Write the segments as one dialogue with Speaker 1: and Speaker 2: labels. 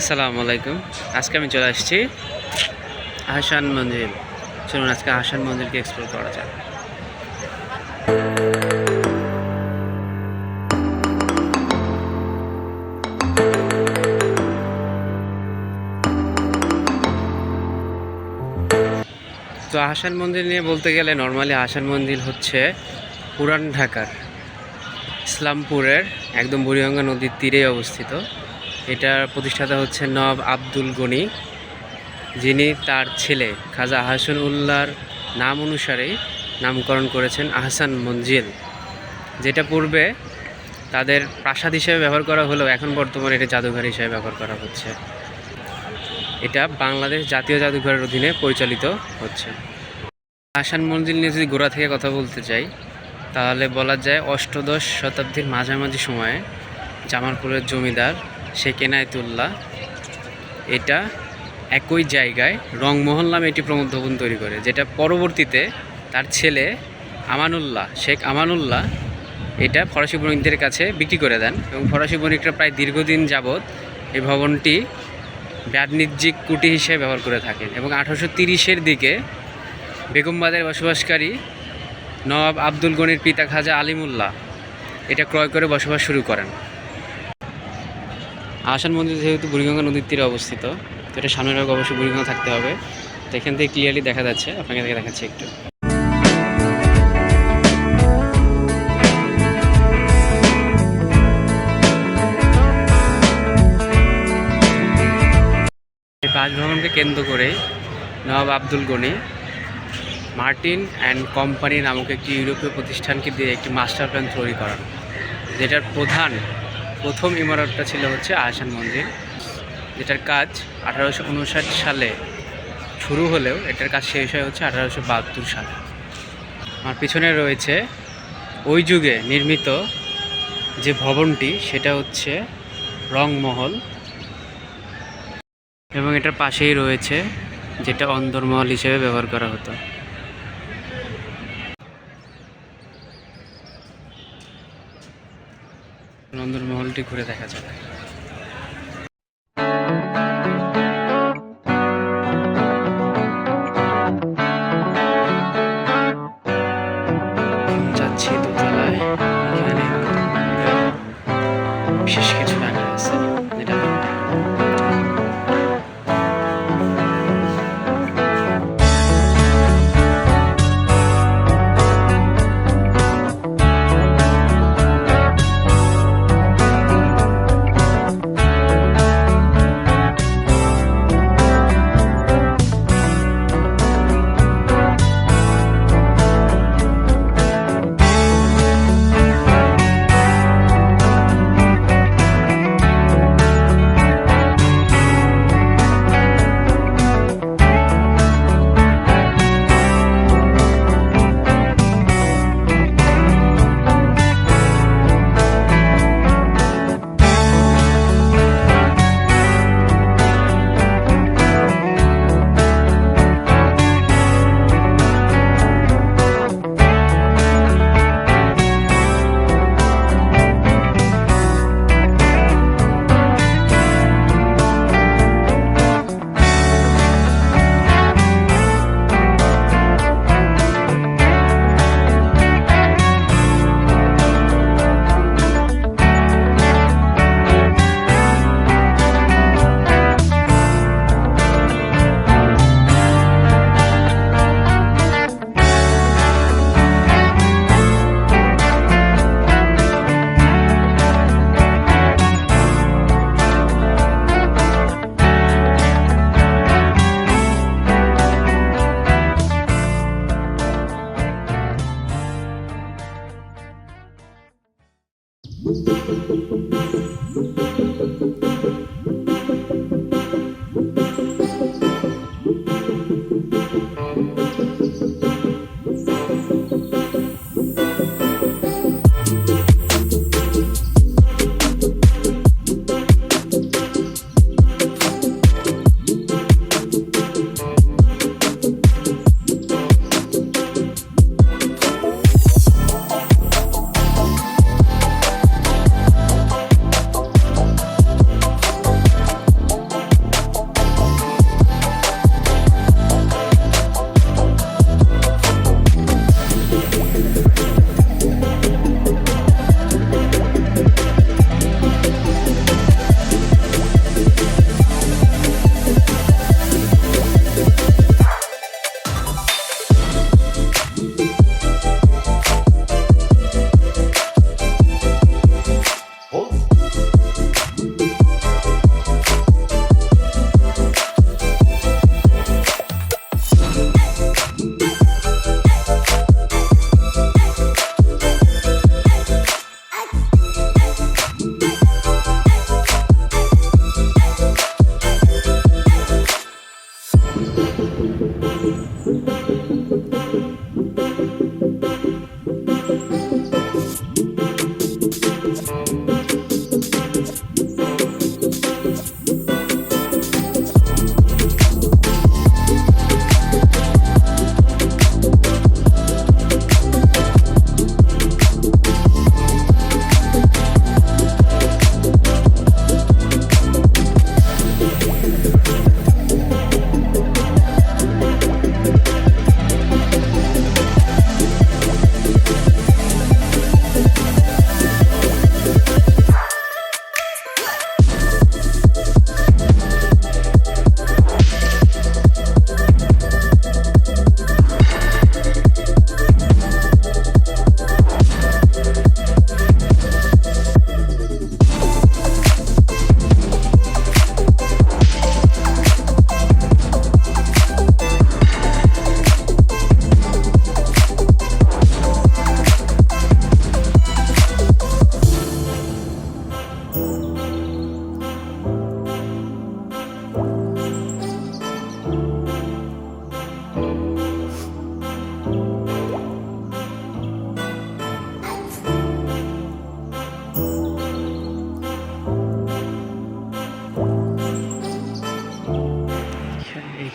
Speaker 1: আসসালামু আলাইকুম। আজকে আমি চলে আসছি আহসান মঞ্জিল। চলুন আজকে আহসান মঞ্জিলকে এক্সপ্লোর করা যাক। তো আহসান মঞ্জিল নিয়ে বলতে গেলে নর্মালি আহসান মঞ্জিল হচ্ছে পুরান ঢাকার ইসলামপুরের একদম বুড়িগঙ্গা নদীর তীরেই অবস্থিত। এটার প্রতিষ্ঠাতা হচ্ছে নবাব আব্দুল গনি, যিনি তার ছেলে খাজা আহসান উল্লাহর নাম অনুসারেই নামকরণ করেছেন আহসান মঞ্জিল, যেটা পূর্বে তাদের প্রাসাদ হিসেবে ব্যবহার করা হলেও এখন বর্তমানে এটা জাদুঘর হিসেবে ব্যবহার করা হচ্ছে। এটা বাংলাদেশ জাতীয় জাদুঘরের অধীনে পরিচালিত হচ্ছে। আহসান মঞ্জিল নিয়ে যদি গোড়া থেকে কথা বলতে চাই তাহলে বলা যায় অষ্টাদশ শতাব্দীর মাঝামাঝি সময়ে জামালপুরের জমিদার শেখ এনায়েতুল্লাহ এটা একই জায়গায় রংমহল নামে একটি প্রমোদ ভবন তৈরি করে, যেটা পরবর্তীতে তার ছেলে আমানুল্লাহ শেখ আমানুল্লাহ এটা ফরাসি বণিকদের কাছে বিক্রি করে দেন এবং ফরাসি বণিকরা প্রায় দীর্ঘদিন যাবৎ এই ভবনটি বাণিজ্যিক কুটি হিসেবে ব্যবহার করে থাকেন এবং 1830-এর দিকে বেগম বাজারে বসবাসকারী নবাব আব্দুল গনির পিতা খাজা আলিমুল্লাহ এটা ক্রয় করে বসবাস শুরু করেন। আহসান মন্দির যেহেতু বুড়িগঙ্গা নদীর তীরে অবস্থিত, তো এটা সামনের আগে অবশ্যই বুড়িগঙ্গা থাকতে হবে। তো এখান থেকে ক্লিয়ারলি দেখা যাচ্ছে, আপনাকে দেখাচ্ছি একটু। এই বাসভবনকে কেন্দ্র করে Nawab Abdul Gani Martin and company নামক একটি ইউরোপীয় প্রতিষ্ঠানকে দিয়ে একটি মাস্টার প্ল্যান তৈরি করান, যেটার প্রথম ইমারতটা ছিল হচ্ছে আহসান মঞ্জিল, যেটার কাজ 1859 সালে শুরু হলেও এটার কাজ শেষ হয় হচ্ছে 1872 সালে। আমার পিছনে রয়েছে ওই যুগে নির্মিত যে ভবনটি, সেটা হচ্ছে রংমহল, এবং এটার পাশেই রয়েছে যেটা অন্দরমহল হিসেবে ব্যবহার করা হতো। অন্দরমহলটি ঘুরে দেখা যাক। যাচ্ছি দোতলায়, এখানে বিশেষ কিছু রাখা আছে যেটা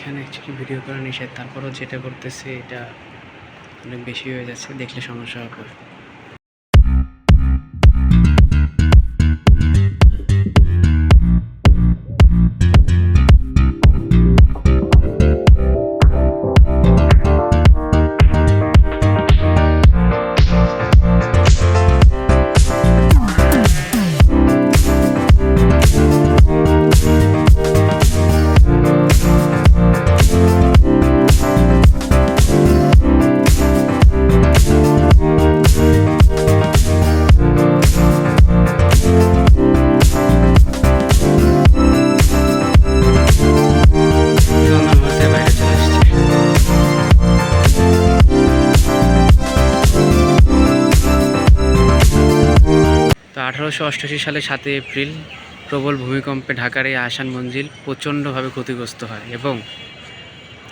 Speaker 1: এখানে অ্যাকচুয়ালি ভিডিও করা নিষেধ, তারপরও যেটা করতেছে এটা অনেক বেশি হয়ে যাচ্ছে, দেখলে সমস্যা হবে। তো 1888 সালে 7 এপ্রিল প্রবল ভূমিকম্পে ঢাকার এই আহসান মঞ্জিল প্রচণ্ডভাবে ক্ষতিগ্রস্ত হয় এবং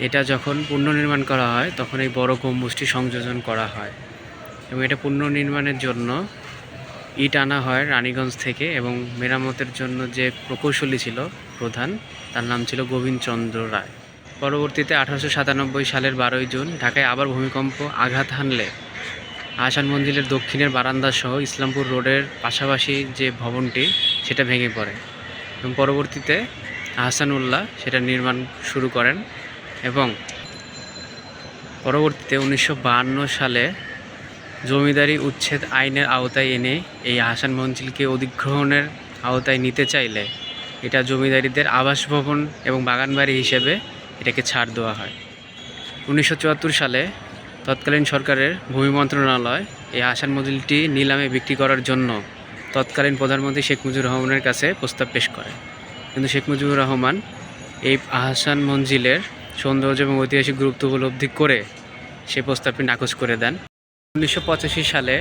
Speaker 1: এটা যখন পুনর্নির্মাণ করা হয় তখন এই বড় গম্বুজটি সংযোজন করা হয় এবং এটা পুনর্নির্মাণের জন্য ইট আনা হয় রানীগঞ্জ থেকে এবং মেরামতের জন্য যে প্রকৌশলী ছিল প্রধান, তার নাম ছিল গোবিন্দচন্দ্র রায়। পরবর্তীতে 1897 সালের 12 জুন ঢাকায় আবার ভূমিকম্প আঘাত হানলে আহসান মঞ্জিলের দক্ষিণের বারান্দা সহ ইসলামপুর রোডের পাশাপাশি যে ভবনটি সেটা ভেঙে পড়ে এবং পরবর্তীতে আহসানুল্লাহ সেটা নির্মাণ শুরু করেন এবং পরবর্তীতে 1952 সালে জমিদারি উচ্ছেদ আইনের আওতায় এনে এই আহসান মঞ্জিলকে অধিগ্রহণের আওতায় নিতে চাইলে এটা জমিদারিদের আবাস ভবন এবং বাগানবাড়ি হিসেবে এটাকে ছাড় দেওয়া হয়। 1974 সালে তৎকালীন সরকারের ভূমি মন্ত্রণালয় এই আহসান মঞ্জিলটি নিলামে বিক্রি করার জন্য তৎকালীন প্রধানমন্ত্রী শেখ মুজিবুর রহমানের কাছে প্রস্তাব পেশ করে, কিন্তু শেখ মুজিবুর রহমান এই আহসান মঞ্জিলের সৌন্দর্য এবং ঐতিহাসিক গুরুত্ব উপলব্ধি করে সেই প্রস্তাবটি নাকচ করে দেন। 1985 সালে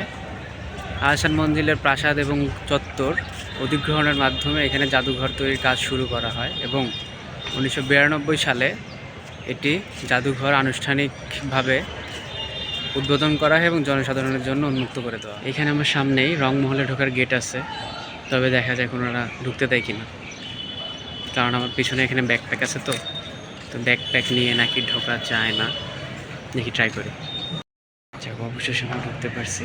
Speaker 1: আহসান মঞ্জিলের প্রাসাদ এবং চত্বর অধিগ্রহণের মাধ্যমে এখানে জাদুঘর তৈরির কাজ শুরু করা হয় এবং 1992 সালে এটি জাদুঘর আনুষ্ঠানিকভাবে উদ্বোধন করা হয় এবং জনসাধারণের জন্য উন্মুক্ত করে দেওয়া। এখানে আমার সামনেই রংমহলে ঢোকার গেট আছে, তবে দেখা যায় কোনোরা ঢুকতে দেয় কিনা, কারণ আমার পিছনে এখানে ব্যাকপ্যাক আছে, তো ব্যাকপ্যাক নিয়ে নাকি ঢোকা যায় না। দেখি ট্রাই করি। আচ্ছা, অবশ্যই সামনে ঢুকতে পারছি।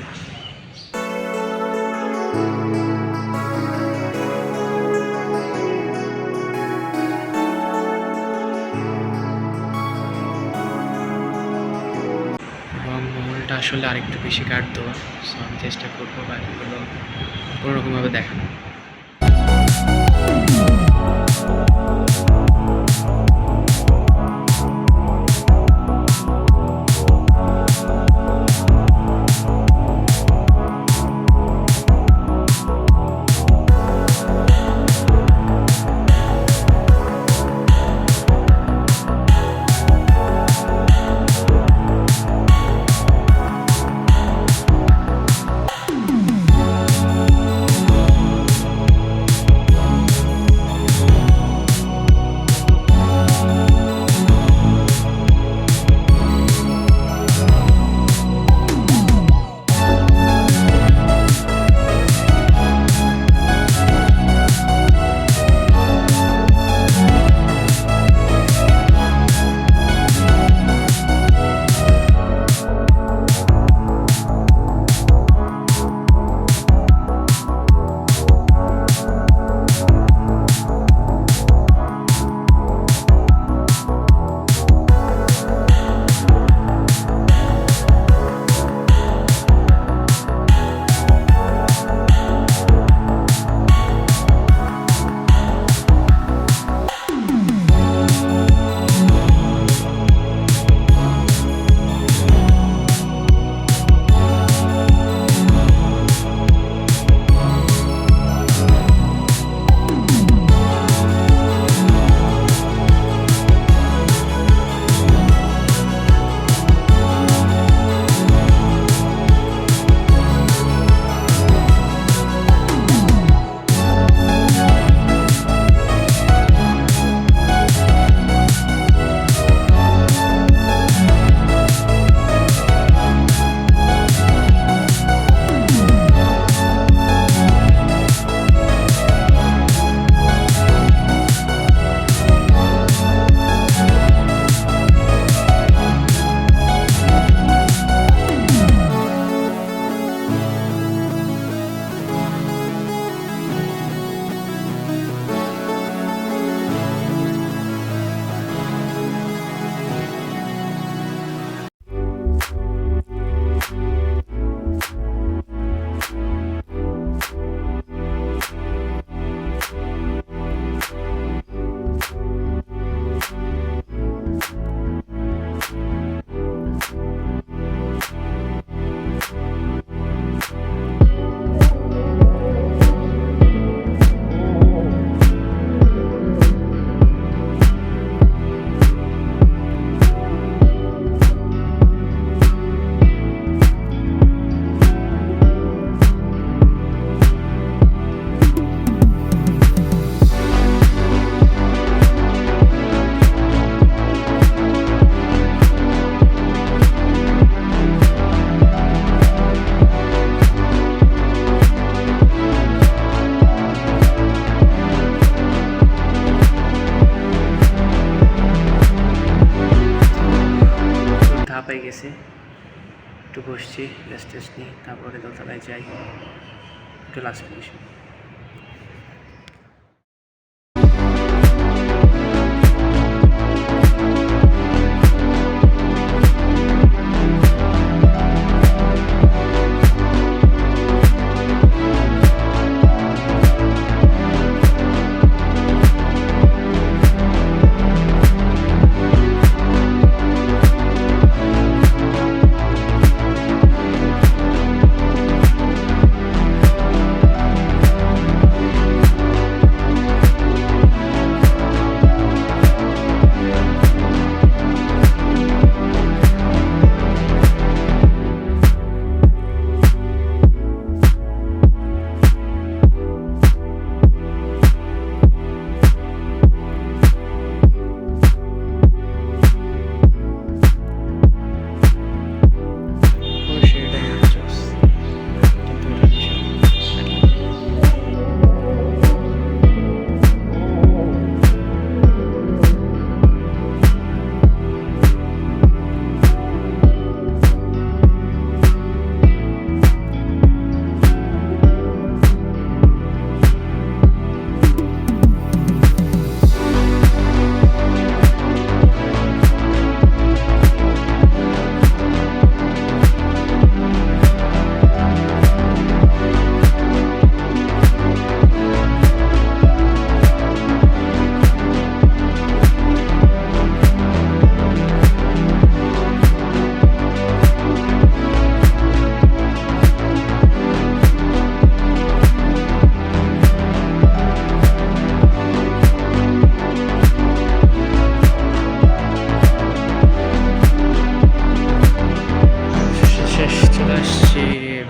Speaker 1: রংমহলটা আসলে আরেকটু বেশি কাট দেওয়া, সো আমি চেষ্টা করবো বাকিগুলো কোনোরকমভাবে দেখানো। গেছি, একটু বসছি, রেস্ট টেস্ট নিই, তারপরে দোতলায় যাই, একটু লাস্ট ফিনিশিং।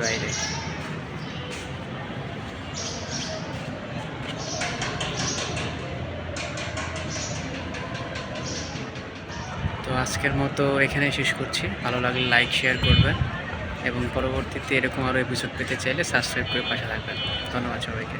Speaker 1: বাইরে তো আজকের মতো এখানেই শেষ করছি। ভালো লাগলে লাইক শেয়ার করবেন এবং পরবর্তীতে এরকম আরও এপিসোড পেতে চাইলে সাবস্ক্রাইব করে পাশে থাকবেন। ধন্যবাদ সবাইকে।